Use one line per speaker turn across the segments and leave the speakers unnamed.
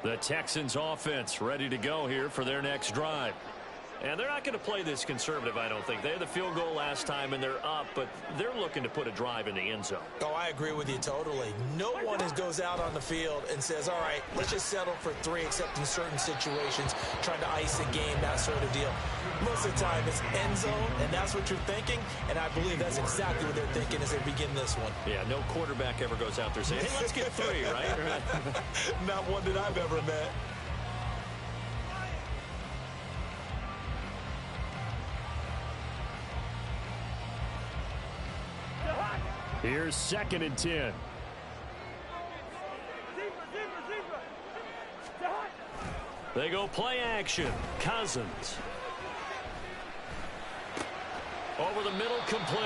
The Texans offense ready to go here for their next drive. And they're not going to play this conservative, I don't think. They had the field goal last time, and they're up, but they're looking to put a drive in the end zone.
Oh, I agree with you totally. No one goes out on the field and says, all right, let's just settle for 3, except in certain situations, trying to ice a game, that sort of deal. Most of the time, it's end zone, and that's what you're thinking, and I believe that's exactly what they're thinking as they begin this one.
Yeah, no quarterback ever goes out there saying, hey, let's get 3, right?
Not one that I've ever met.
Here's 2nd and 10. They go play action. Cousins. Over the middle, complete.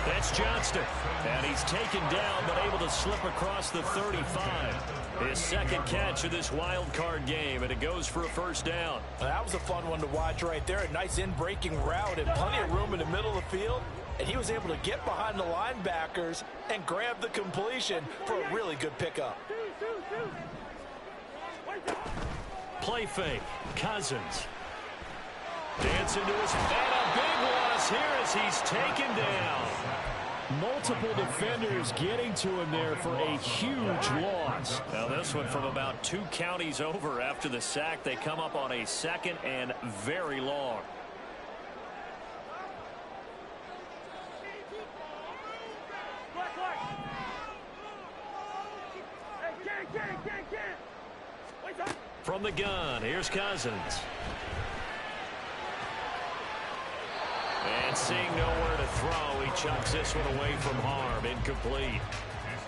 That's Johnston. And he's taken down, but able to slip across the 35. His 2nd catch of this wild card game, and it goes for a first down.
That was a fun one to watch right there. A nice in-breaking route and plenty of room in the middle of the field. And he was able to get behind the linebackers and grab the completion for a really good pickup.
Play fake. Cousins. Dancing to his man. A big loss here as he's taken down. Multiple defenders getting to him there for a huge loss. Now this one from about 2 counties over after the sack. They come up on a 2nd and very long. From the gun, here's Cousins. And seeing nowhere to throw, he chucks this one away from harm. Incomplete.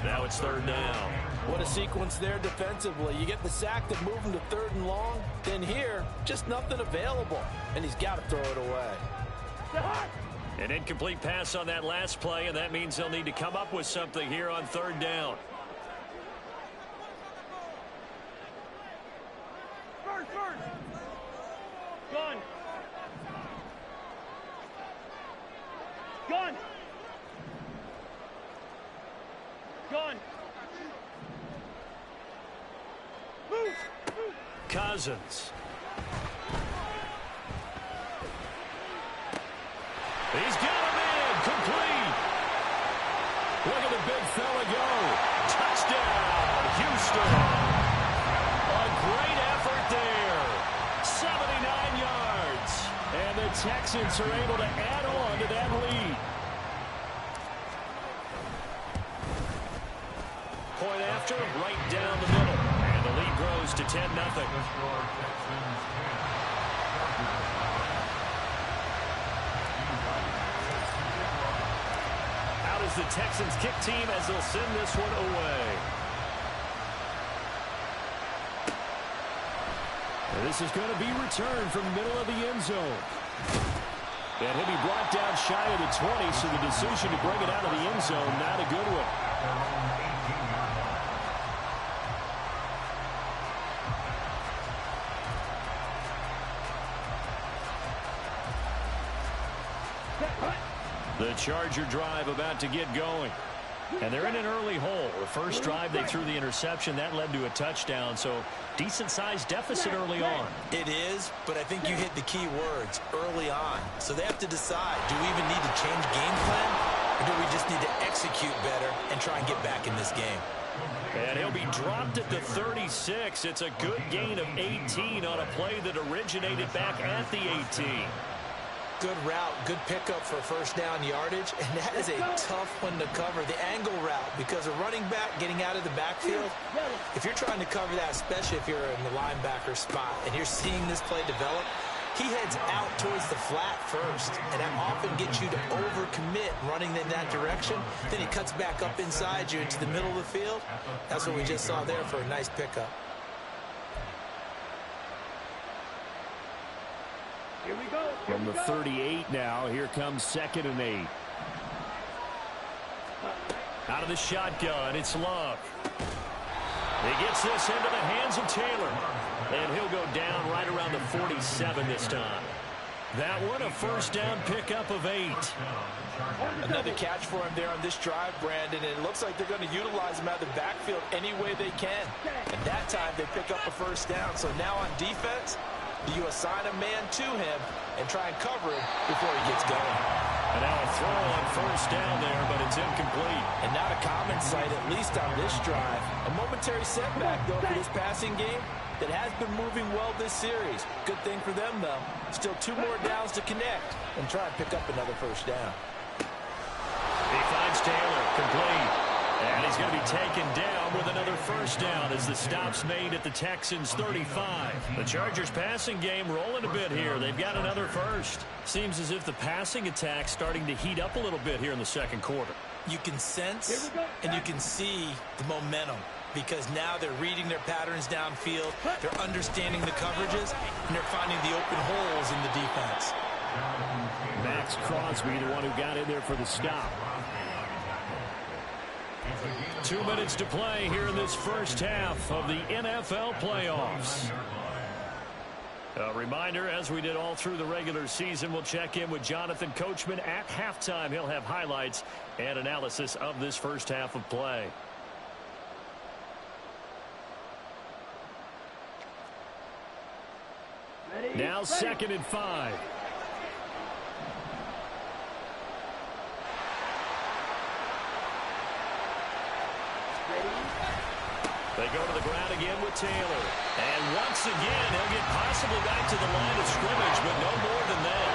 Now it's 3rd down.
What a sequence there defensively. You get the sack that move him to 3rd and long. Then here, just nothing available. And he's got to throw it away.
An incomplete pass on that last play, and that means they'll need to come up with something here on 3rd down.
Gun. Gun. Gun. Move.
Cousins. He's got him in. Complete. Look at the big fella go. Touchdown, Houston. A great effort there. 79 yards. And the Texans are able to add on to that lead. Point after, right down the middle. And the lead grows to 10-0. Out is the Texans kick team as they'll send this one away. And this is going to be returned from the middle of the end zone. And he'll be brought down shy of the 20, so the decision to bring it out of the end zone, not a good one. The Charger drive about to get going. And they're in an early hole. The first drive, they threw the interception. That led to a touchdown, so decent-sized deficit early on.
It is, but I think you hit the key words, early on. So they have to decide, do we even need to change game plan, or do we just need to execute better and try and get back in this game?
And he'll be dropped at the 36. It's a good gain of 18 on a play that originated back at the 18.
Good route, good pickup for first down yardage, and that is a tough one to cover, the angle route, because a running back getting out of the backfield, if you're trying to cover that, especially if you're in the linebacker spot, and you're seeing this play develop, he heads out towards the flat first, and that often gets you to overcommit running in that direction. Then he cuts back up inside you into the middle of the field. That's what we just saw there for a nice pickup.
Here we go.
From the 38 now, here comes 2nd and 8. Out of the shotgun, it's Love. He gets this into the hands of Taylor. And he'll go down right around the 47 this time. That one a first down pickup of 8.
Another catch for him there on this drive, Brandon, and it looks like they're going to utilize him out of the backfield any way they can. And that time they pick up a first down. So now on defense, you assign a man to him and try and cover him before he gets going.
And now a throw on first down there, but it's incomplete.
And not a common sight, at least on this drive. A momentary setback, though, for this passing game that has been moving well this series. Good thing for them, though. Still 2 more downs to connect and try and pick up another first down.
He finds Taylor, complete. And he's going to be taken down with another first down as the stop's made at the Texans' 35. The Chargers' passing game rolling a bit here. They've got another first. Seems as if the passing attack's starting to heat up a little bit here in the second quarter.
You can sense and you can see the momentum because now they're reading their patterns downfield, they're understanding the coverages, and they're finding the open holes in the defense.
Max Crosby, the one who got in there for the stop. 2 minutes to play here in this first half of the NFL playoffs. A reminder, as we did all through the regular season, we'll check in with Jonathan Coachman at halftime. He'll have highlights and analysis of this first half of play. Now 2nd and 5. They go to the ground again with Taylor. And once again, he'll get possibly back to the line of scrimmage, but no more than that.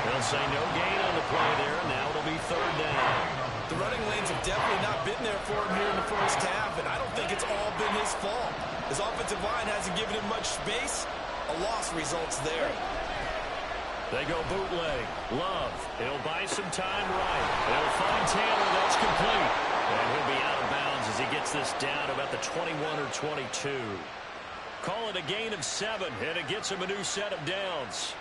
They'll say no gain on the play there. Now it'll be 3rd down.
The running lanes have definitely not been there for him here in the first half, and I don't think it's all been his fault. His offensive line hasn't given him much space. A loss results there.
They go bootleg. Love. He'll buy some time right. They'll find Taylor. That's complete. And he'll be out of bounds as he gets this down about the 21 or 22. Call it a gain of 7, and it gets him a new set of downs.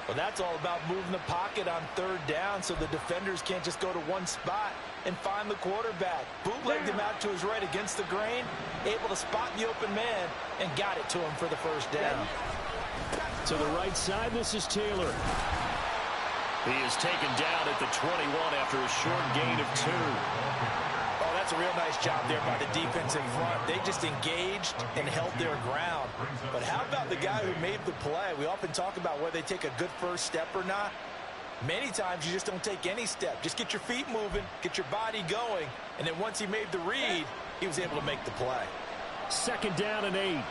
Well, that's all about moving the pocket on 3rd down so the defenders can't just go to one spot and find the quarterback. Bootlegged him out to his right against the grain, able to spot the open man, and got it to him for the first down.
To the right side, this is Taylor. He is taken down at the 21 after a short gain of 2.
Oh, that's a real nice job there by the defensive front. They just engaged and held their ground. But how about the guy who made the play? We often talk about whether they take a good first step or not. Many times you just don't take any step. Just get your feet moving, get your body going, and then once he made the read, he was able to make the play.
2nd down and 8.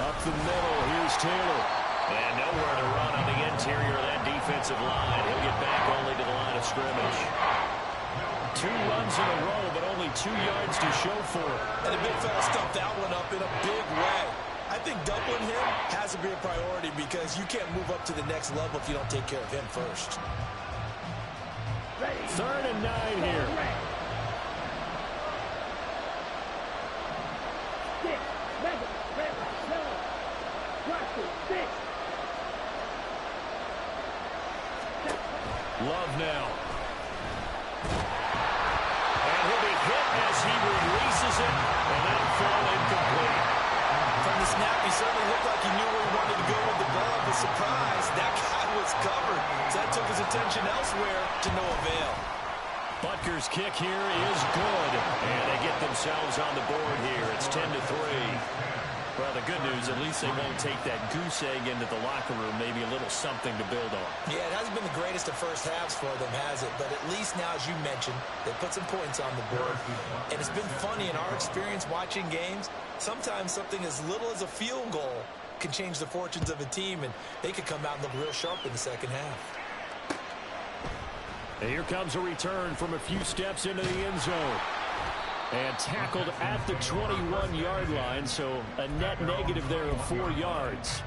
Up the middle, here's Taylor. And nowhere to run on the interior of that defensive line. He'll get back only to the line of scrimmage. 2 runs in a row, but only 2 yards to show for it.
And the big fella stuffed that one up in a big way. I think doubling him has to be a priority because you can't move up to the next level if you don't take care of him first.
3rd and 9 here. Love now. And he'll be hit as he releases it, and that'll fall incomplete.
From the snap, he certainly looked like he knew where he wanted to go with the ball. But surprise, that guy was covered. So that took his attention elsewhere to no avail.
Butker's kick here is good, and they get themselves on the board here. It's 10-3. Well, the good news, at least they won't take that goose egg into the locker room. Maybe a little something to build on.
Yeah, it hasn't been the greatest of first halves for them, has it? But at least now, as you mentioned, they put some points on the board. And it's been funny in our experience watching games. Sometimes something as little as a field goal can change the fortunes of a team, and they could come out and look real sharp in the second half.
And here comes a return from a few steps into the end zone. And tackled at the 21-yard line, so a net negative there of 4 yards.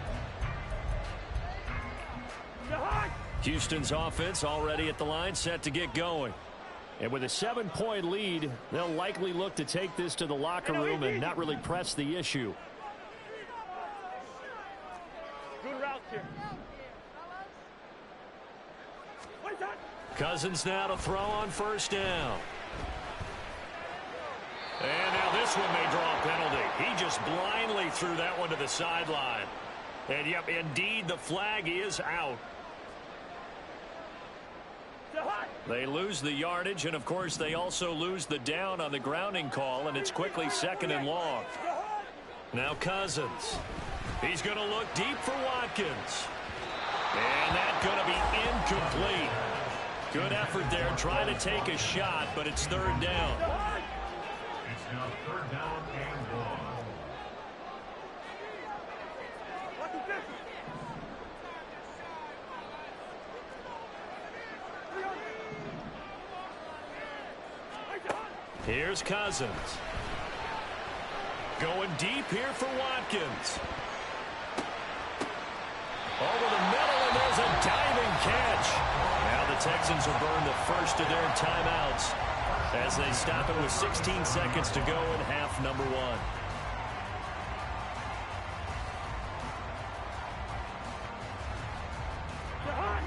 Houston's offense already at the line, set to get going. And with a 7-point lead, they'll likely look to take this to the locker room and not really press the issue.
Good route here.
Cousins now to throw on first down. And now this one may draw a penalty. He just blindly threw that one to the sideline. And, yep, indeed, the flag is out. They lose the yardage, and, of course, they also lose the down on the grounding call, and it's quickly 2nd and long. Now Cousins. He's going to look deep for Watkins. And that's going to be incomplete. Good effort there trying to take a shot, but it's 3rd down.
It's now 3rd down and 1.
Here's Cousins. Going deep here for Watkins. Over the middle, and there's a diving catch. Now the Texans will burn the first of their timeouts as they stop it with 16 seconds to go in half number 1.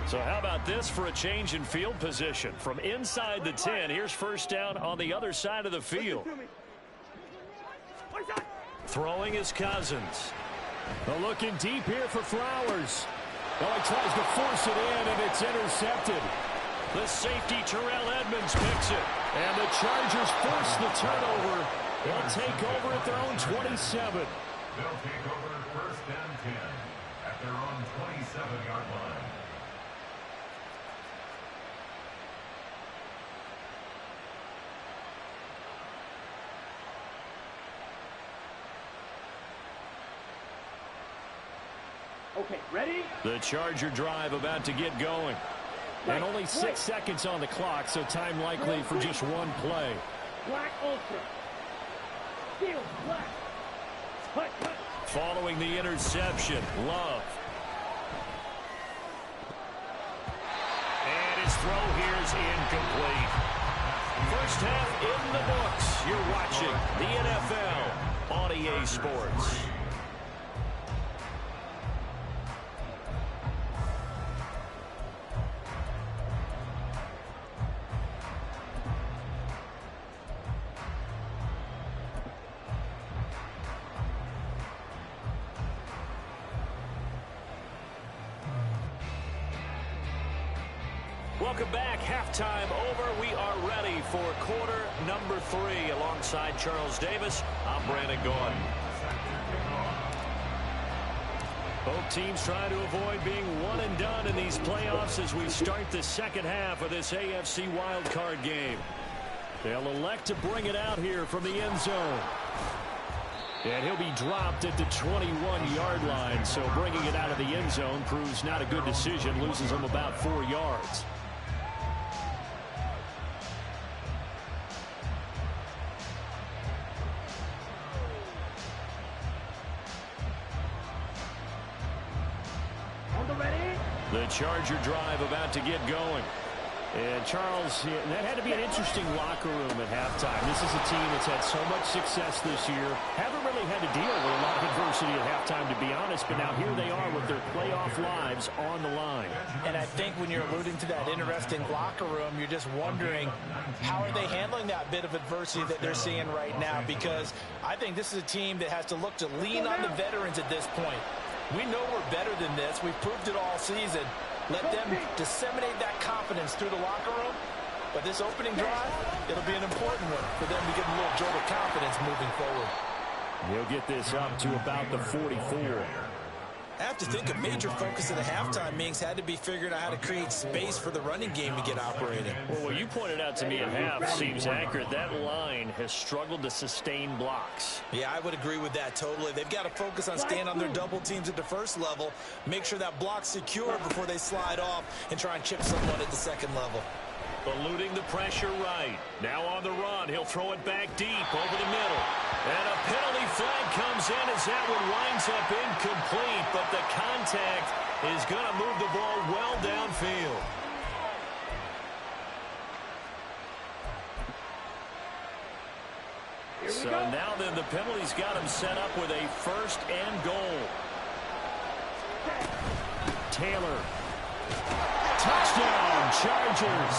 So how about this for a change in field position? From inside the 10, here's 1st down on the other side of the field. Throwing is Cousins. Looking deep here for Flowers. Oh, he tries to force it in, and it's intercepted. The safety, Terrell Edmonds, picks it. And the Chargers force the turnover. They'll take over at their own 27.
They'll take over 1st and 10 at their own 27-yard line.
Okay, ready?
The Charger drive about to get going. And only 6 seconds on the clock, so time likely for just one play.
Black Ultra. Steel black. Cut, cut.
Following the interception, Love. And his throw here is incomplete. First half in the books. You're watching the NFL on EA Sports. Welcome back. Halftime over. We are ready for quarter number 3. Alongside Charles Davis, I'm Brandon Gordon. Both teams trying to avoid being one and done in these playoffs as we start the second half of this AFC wildcard game. They'll elect to bring it out here from the end zone. And he'll be dropped at the 21-yard line, so bringing it out of the end zone proves not a good decision, loses him about 4 yards. The Charger drive about to get going. And Charles, that had to be an interesting locker room at halftime. This is a team that's had so much success this year. Haven't really had to deal with a lot of adversity at halftime, to be honest. But now here they are with their playoff lives on the line.
And I think when you're alluding to that interesting locker room, you're just wondering how are they handling that bit of adversity that they're seeing right now? Because I think this is a team that has to look to lean on the veterans at this point. We know we're better than this. We've proved it all season. Let them disseminate that confidence through the locker room. But this opening drive, it'll be an important one for them to get a little jolt of confidence moving forward.
He'll get this up to about the 44.
I have to think a major focus of the halftime meetings had to be figuring out how to create space for the running game to get operating.
Well, what you pointed out to me at half seems accurate. That line has struggled to sustain blocks.
Yeah, I would agree with that totally. They've got to focus on staying on their double teams at the first level, make sure that block's secure before they slide off and try and chip someone at the second level.
Eluding the pressure right. Now on the run. He'll throw it back deep over the middle. And a penalty flag comes in as that one winds up incomplete. But the contact is going to move the ball well downfield. So now then the penalty's got him set up with a 1st and goal. Taylor. Touchdown, Chargers.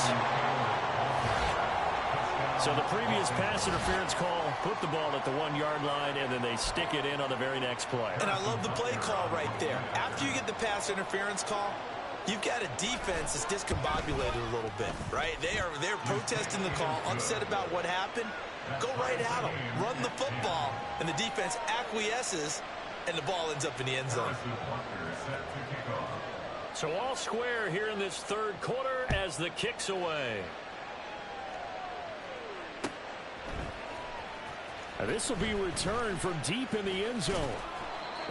So the previous pass interference call put the ball at the 1-yard line, and then they stick it in on the very next play.
And I love the play call right there. After you get the pass interference call, you've got a defense that's discombobulated a little bit, right? They're protesting the call, upset about what happened. Go right at them. Run the football, and the defense acquiesces, and the ball ends up in the end zone.
So all square here in this third quarter as the kick's away. This will be returned from deep in the end zone.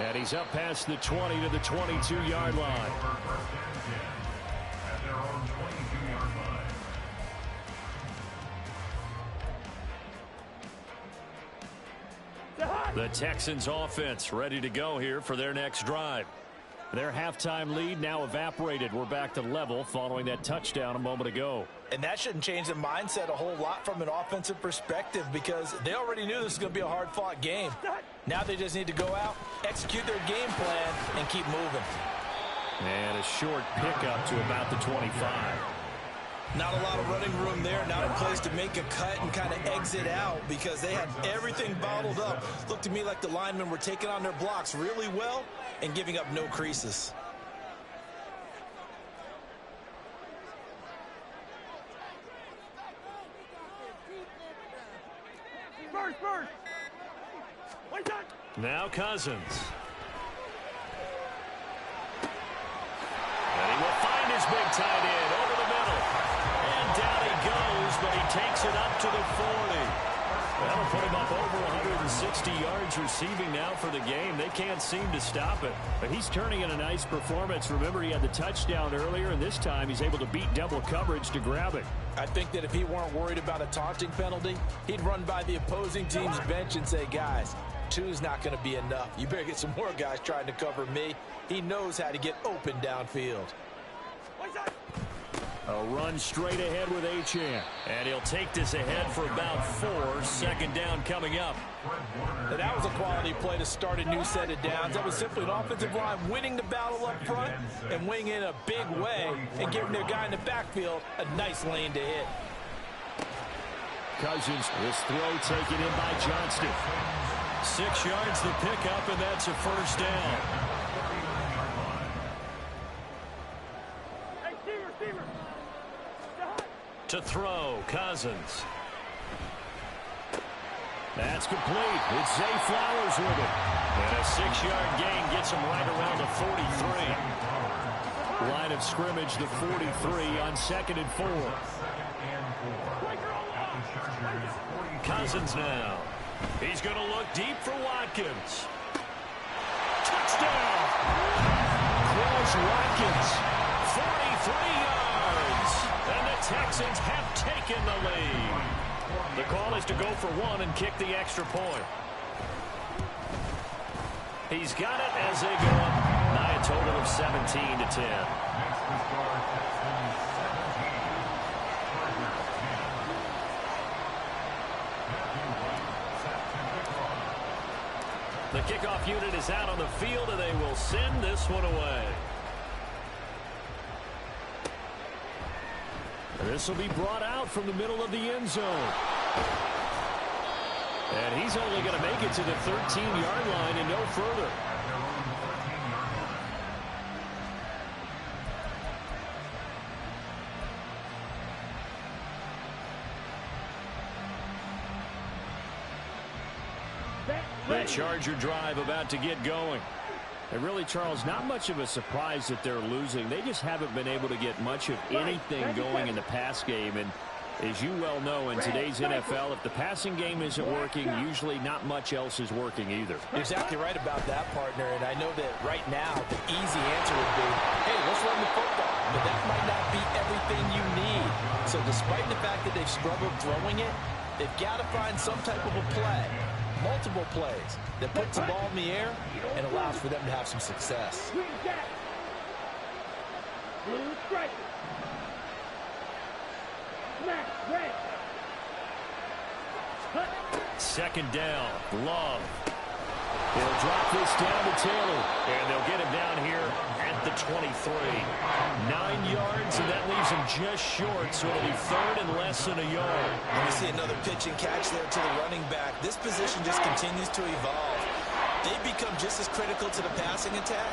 And he's up past the 20 to the 22-yard line. The Texans offense ready to go here for their next drive. Their halftime lead now evaporated. We're back to level following that touchdown a moment ago.
And that shouldn't change the mindset a whole lot from an offensive perspective because they already knew this was going to be a hard-fought game. Now they just need to go out, execute their game plan, and keep moving.
And a short pickup to about the 25.
Not a lot of running room there, not a place to make a cut and kind of exit out because they had everything bottled up. Looked to me like the linemen were taking on their blocks really well and giving up no creases.
First.
Now Cousins. And he will find his big tight end over the middle. And down he goes, but he takes it up to the 40. That'll put him up over 160 yards receiving now for the game. They can't seem to stop it. But he's turning in a nice performance. Remember, he had the touchdown earlier, and this time he's able to beat double coverage to grab it.
I think that if he weren't worried about a taunting penalty, he'd run by the opposing team's bench and say, guys, 2's not going to be enough. You better get some more guys trying to cover me. He knows how to get open downfield.
A run straight ahead with Achane. And he'll take this ahead for about 4. Second down coming up.
And that was a quality play to start a new set of downs. That was simply an offensive line winning the battle up front and winning in a big way and giving their guy in the backfield a nice lane to hit.
Cousins, this throw taken in by Johnston. 6 yards the pickup, and that's a first down. To throw, Cousins. That's complete. It's Zay Flowers with it. And a 6-yard gain gets him right around the 43. Line of scrimmage, the 43 on 2nd and 4. Cousins now. He's going to look deep for Watkins. Touchdown! Quills Watkins. 43 yards. And the Texans have taken the lead. The call is to go for 1 and kick the extra point. He's got it as they go up by a total of 17 to 10. The kickoff unit is out on the field, and they will send this one away. This will be brought out from the middle of the end zone. And he's only going to make it to the 13-yard line and no further. The Charger drive about to get going. And really, Charles, not much of a surprise that they're losing. They just haven't been able to get much of anything going in the pass game. And as you well know, in today's NFL, if the passing game isn't working, usually not much else is working either.
You're exactly right about that, partner. And I know that right now the easy answer would be, hey, let's run the football. But that might not be everything you need. So despite the fact that they've struggled throwing it, they've got to find some type of a play. Multiple plays that puts the ball in the air and allows for them to have some success.
Second down, Love. He'll drop this down to Taylor. And they'll get him down here at the 23. 9 yards, and that leaves him just short, so it'll be third and less than a yard.
We see another pitch and catch there to the running back. This position just continues to evolve. They become just as critical to the passing attack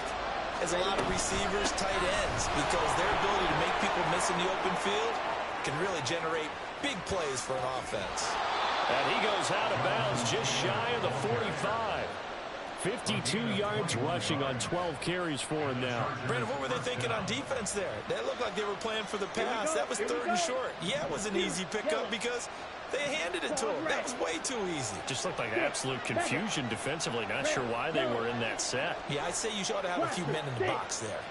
as a lot of receivers, tight ends, because their ability to make people miss in the open field can really generate big plays for an offense.
And he goes out of bounds just shy of the 45. 52 yards rushing on 12 carries for him now.
Brandon, what were they thinking on defense there? That looked like they were playing for the pass. That was third and short. Yeah, it was an easy pickup because they handed it to him. That was way too easy.
Just looked like absolute confusion defensively. Not sure why they were in that set.
Yeah, I'd say you ought to have a few men in the box there.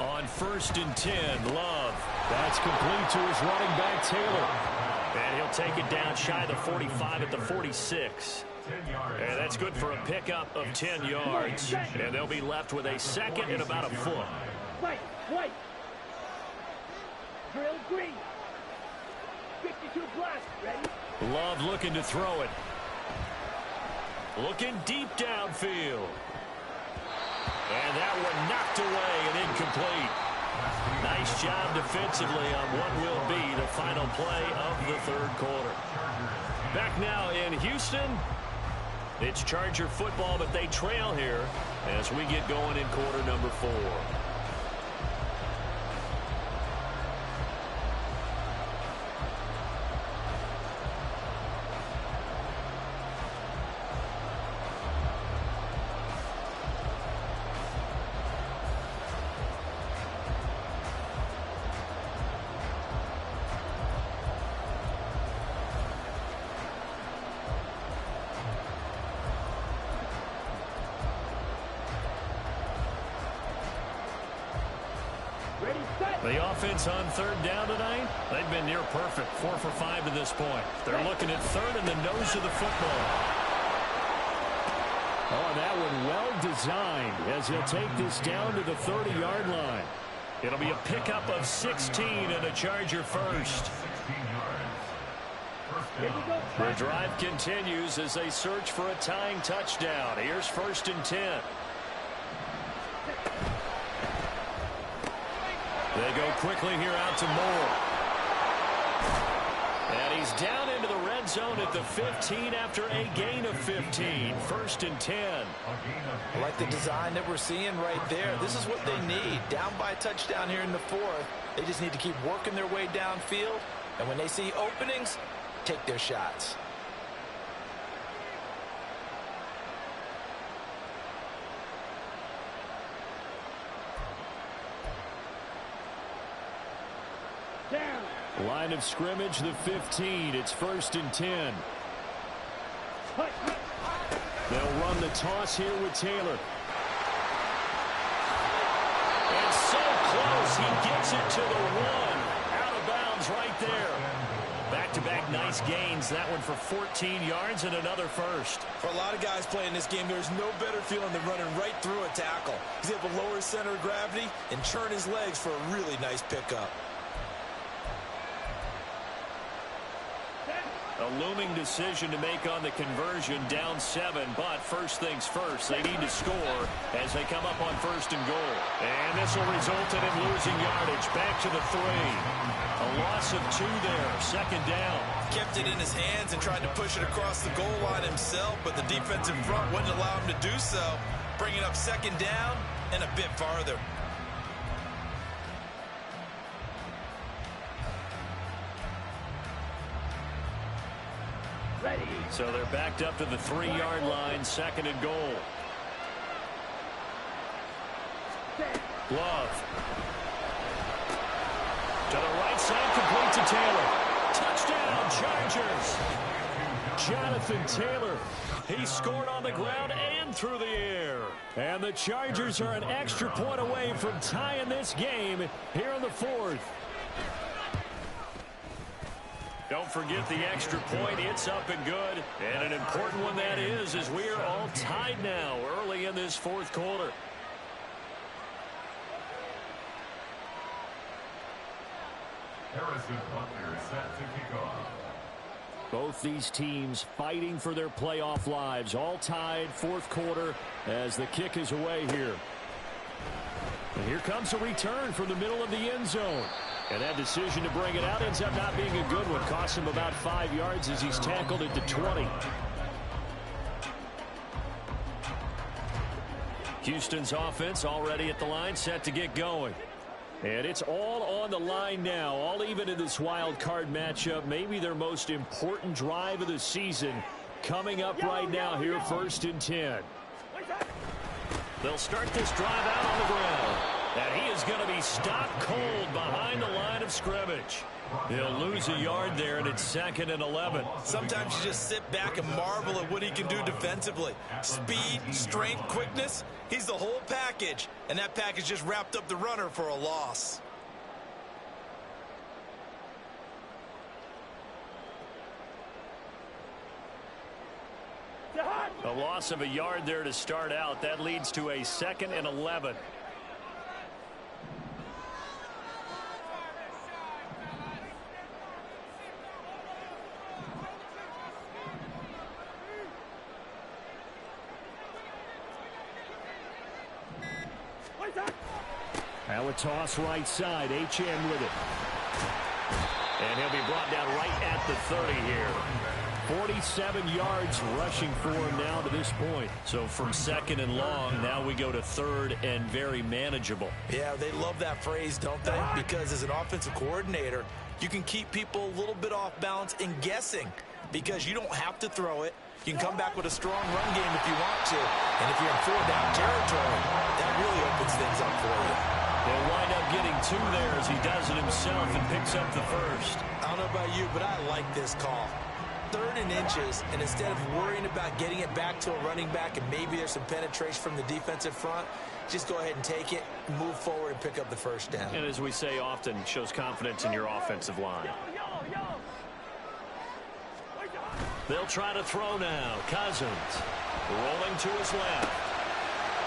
On 1st and 10, Love. That's complete to his running back, Taylor. And he'll take it down shy of the 45 at the 46. And that's good for a pickup of 10 yards. And they'll be left with a second and about a foot.
White. Drill green. 52 black. Ready?
Love looking to throw it. Looking deep downfield. And that one knocked away and incomplete. Nice job defensively on what will be the final play of the third quarter. Back now in Houston. It's Charger football, but they trail here as we get going in quarter number 4. The offense on third down tonight, they've been near perfect. 4 for 5 to this point. They're looking at third in the nose of the football. Oh, that one well designed as he'll take this down to the 30-yard line. It'll be a pickup of 16 and a Charger first. The drive continues as they search for a tying touchdown. Here's 1st and 10. They go quickly here out to Moore. And he's down into the red zone at the 15 after a gain of 15. 1st and 10.
I like the design that we're seeing right there. This is what they need. Down by a touchdown here in the 4th. They just need to keep working their way downfield. And when they see openings, take their shots.
Line of scrimmage, the 15. It's 1st and 10. They'll run the toss here with Taylor. And so close. He gets it to the 1. Out of bounds right there. Back-to-back nice gains. That one for 14 yards and another first.
For a lot of guys playing this game, there's no better feeling than running right through a tackle. He's able to lower his center of gravity and turn his legs for a really nice pickup.
A looming decision to make on the conversion, down 7, but first things first, they need to score as they come up on 1st and goal. And this will result in him losing yardage. Back to the 3. A loss of 2 there, 2nd down.
Kept it in his hands and tried to push it across the goal line himself, but the defensive front wouldn't allow him to do so. Bringing up 2nd down and a bit farther.
So they're backed up to the 3-yard line, 2nd and goal. Love. To the right side, complete to Taylor. Touchdown, Chargers. Jonathan Taylor. He scored on the ground and through the air. And the Chargers are an extra point away from tying this game here in the 4th. Don't forget the extra point. It's up and good. And an important one that is, as we are all tied now early in this 4th quarter.
Harrison Butler is set to kick off.
Both these teams fighting for their playoff lives. All tied, fourth quarter, as the kick is away here. And here comes a return from the middle of the end zone. And that decision to bring it out ends up not being a good one. Costs him about 5 yards as he's tackled at the 20. Houston's offense already at the line, set to get going. And it's all on the line now, all even in this wild card matchup. Maybe their most important drive of the season coming up right now here, 1st and 10. They'll start this drive out on the ground. And he is going to be stopped cold behind the line of scrimmage. He'll lose a yard there, and it's 2nd and 11.
Sometimes you just sit back and marvel at what he can do defensively. Speed, strength, quickness. He's the whole package. And that package just wrapped up the runner for a loss.
A loss of a yard there to start out. That leads to a 2nd and 11. Now a toss right side. HM with it. And he'll be brought down right at the 30 here. 47 yards rushing for him now to this point. So from 2nd and long, now we go to 3rd and very manageable.
Yeah, they love that phrase, don't they? Because as an offensive coordinator, you can keep people a little bit off balance and guessing because you don't have to throw it. You can come back with a strong run game if you want to. And if you're in 4-down territory, that really opens things up for you.
They'll wind up getting 2 there as he does it himself and picks up the 1st.
I don't know about you, but I like this call. 3rd and inches, and instead of worrying about getting it back to a running back and maybe there's some penetration from the defensive front, just go ahead and take it, move forward, and pick up the 1st down.
And as we say often, shows confidence in your offensive line. They'll try to throw now. Cousins rolling to his left.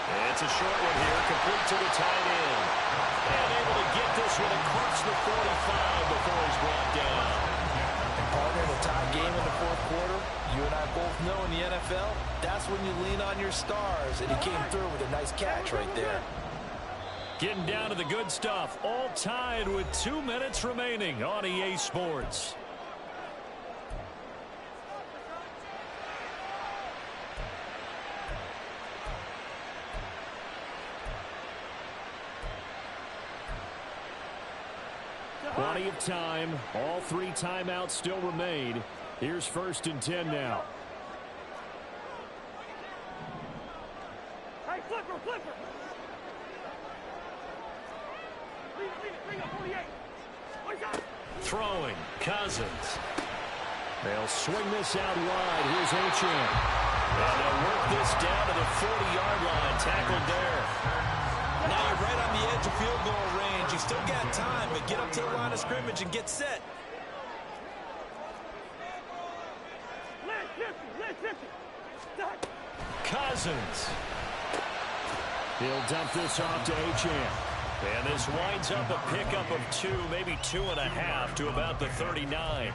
And it's a short one here, complete to the tight end. And able to get this one across the 45 before he's brought down.
And partner, the tie game in the 4th quarter, you and I both know in the NFL, that's when you lean on your stars. And he came through with a nice catch right there.
Getting down to the good stuff. All tied with 2 minutes remaining on EA Sports. Plenty of time. All 3 timeouts still remain. Here's 1st and 10 now.
Hey, flipper, flipper. Bring up 48.
Throwing. Cousins. They'll swing this out wide. Here's HM. And they'll work this down to the 40-yard line. Tackled there.
Now you're right on the edge of field goal range. You still got time, but get up to the line of scrimmage and get set.
Cousins. He'll dump this off to HM. And this winds up a pickup of 2, maybe 2.5 to about the 39.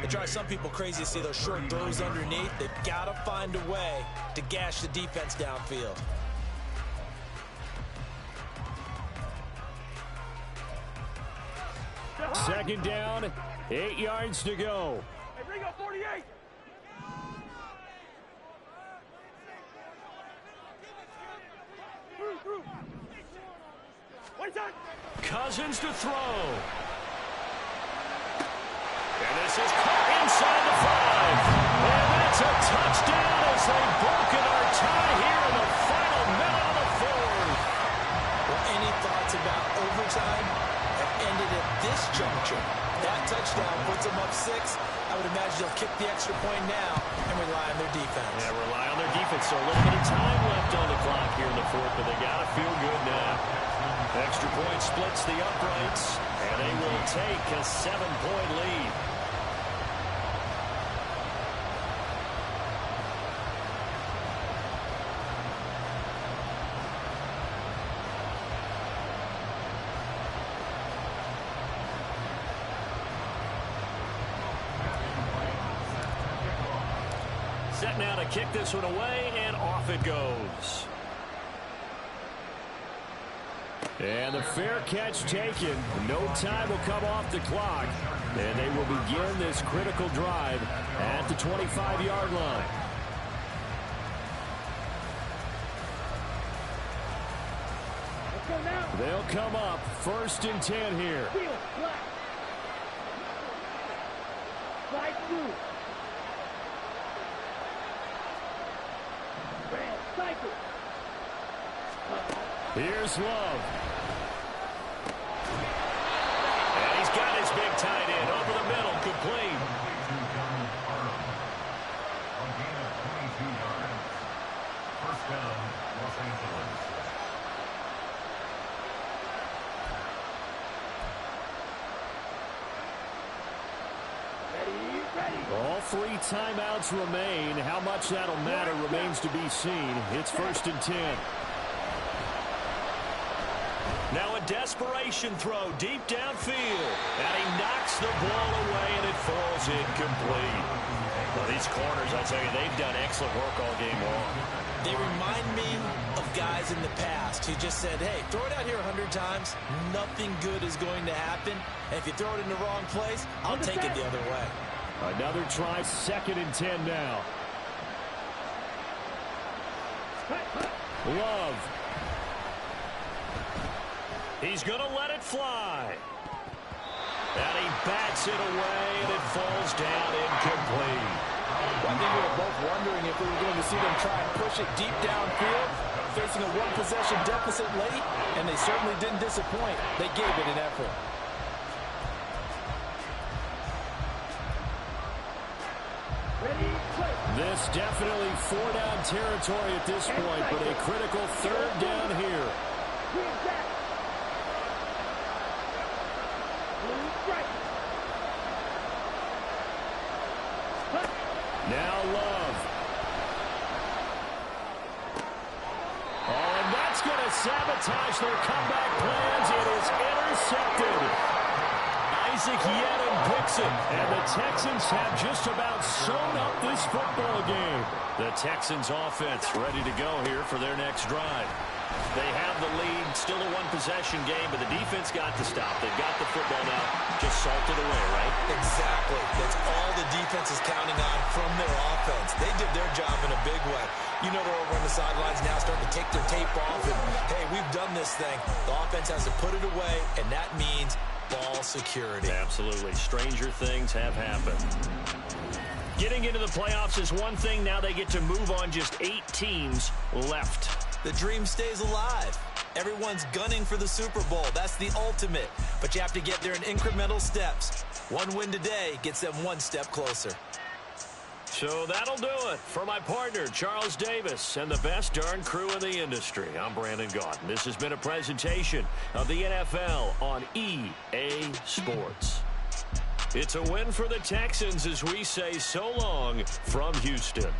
It drives some people crazy to see those short throws underneath. They've got to find a way to gash the defense downfield.
Second down, 8 yards to go.
Hey, bring up 48. Through.
Cousins to throw. And this is caught inside the 5. And that's a touchdown as they've broken our tie here in the final minute of the 4th.
Well, any thoughts about overtime have ended at this juncture. That touchdown puts them up 6. I would imagine they'll kick the extra point now and rely on their defense.
Yeah, rely on their defense. So a little bit of time left on the clock here in the 4th, but they got to feel good now. Extra point splits the uprights, and they will take a 7-point lead. set now to kick this one away, and off it goes. And the fair catch taken. No time will come off the clock. And they will begin this critical drive at the 25-yard line. They'll come up 1st and 10 here.
Slide through. Cycle.
Here's Love. And he's got his big tight end over the middle, complete.
A gain of 22 yards. First down, Los Angeles.
All 3 timeouts remain. How much that'll matter remains to be seen. It's 1st and 10. Now a desperation throw deep downfield. And he knocks the ball away, and it falls incomplete. Well, these corners, I tell you, they've done excellent work all game long.
They remind me of guys in the past who just said, hey, throw it out here 100 times. Nothing good is going to happen. And if you throw it in the wrong place, I'll take it the other way.
Another try, 2nd and 10 now. Love. He's going to let it fly. And he bats it away, and it falls down incomplete.
I think we were both wondering if we were going to see them try and push it deep downfield, facing a one-possession deficit late, and they certainly didn't disappoint. They gave it an effort.
This definitely 4-down territory at this point, but a critical 3rd down here. Now Love. Oh, and that's going to sabotage their comeback plans. It is intercepted. Isaac Yenon picks it, and the Texans have just about sewn up this football game. The Texans offense ready to go here for their next drive. They have the lead, still a one-possession game, but the defense got to stop. They've got the football now, just salted away, right?
Exactly. That's all the defense is counting on from their offense. They did their job in a big way. You know they're over on the sidelines now starting to take their tape off, and, hey, we've done this thing. The offense has to put it away, and that means ball security.
Absolutely. Stranger things have happened. Getting into the playoffs is one thing. Now they get to move on. Just 8 teams left.
The dream stays alive. Everyone's gunning for the Super Bowl. That's the ultimate. But you have to get there in incremental steps. One win today gets them one step closer.
So that'll do it for my partner, Charles Davis, and the best darn crew in the industry. I'm Brandon Gaudin. This has been a presentation of the NFL on EA Sports. It's a win for the Texans as we say so long from Houston.